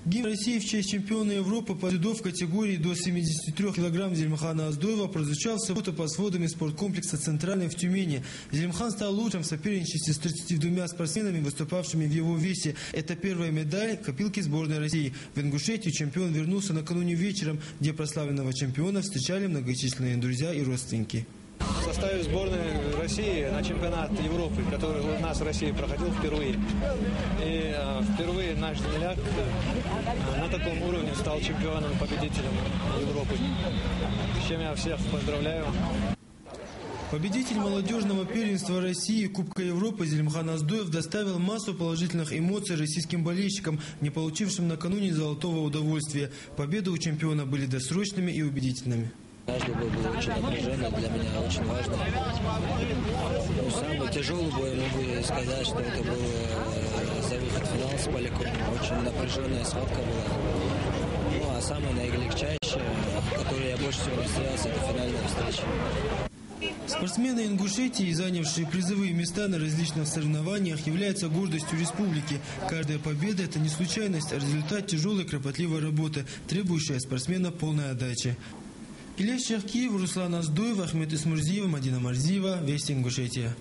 Гимн России в честь чемпиона Европы по дзюдо в категории до 73 кг Зелимхана Оздоева прозвучал в субботу под сводами спорткомплекса «Центральный» в Тюмени. Зелимхан стал лучшим в соперничестве с 32 спортсменами, выступавшими в его весе. Это первая медаль в копилке сборной России. В Ингушетию чемпион вернулся накануне вечером, где прославленного чемпиона встречали многочисленные друзья и родственники. В составе сборной России на чемпионат Европы, который у нас в России проходил впервые. И впервые наш земляк на таком уровне стал чемпионом, победителем Европы. С чем я всех поздравляю. Победитель молодежного первенства России Кубка Европы Зелимхан Оздоев доставил массу положительных эмоций российским болельщикам, не получившим накануне золотого удовольствия. Победы у чемпиона были досрочными и убедительными. Каждый бой был очень напряженный, для меня очень важный. Самый тяжелый бой, могу сказать, что это был за выход в финал с Поляком. Очень напряженная схватка была. А самая наилегчайшая, которой я больше всего расстроился, это финальная встреча. Спортсмены Ингушетии, занявшие призовые места на различных соревнованиях, являются гордостью республики. Каждая победа – это не случайность, а результат тяжелой, кропотливой работы, требующей от спортсмена полной отдачи. Илья Щеркиев, Руслан Оздоев, Ахмед Исмурзиев, Мадина Марзиева, Вести Ингушетия.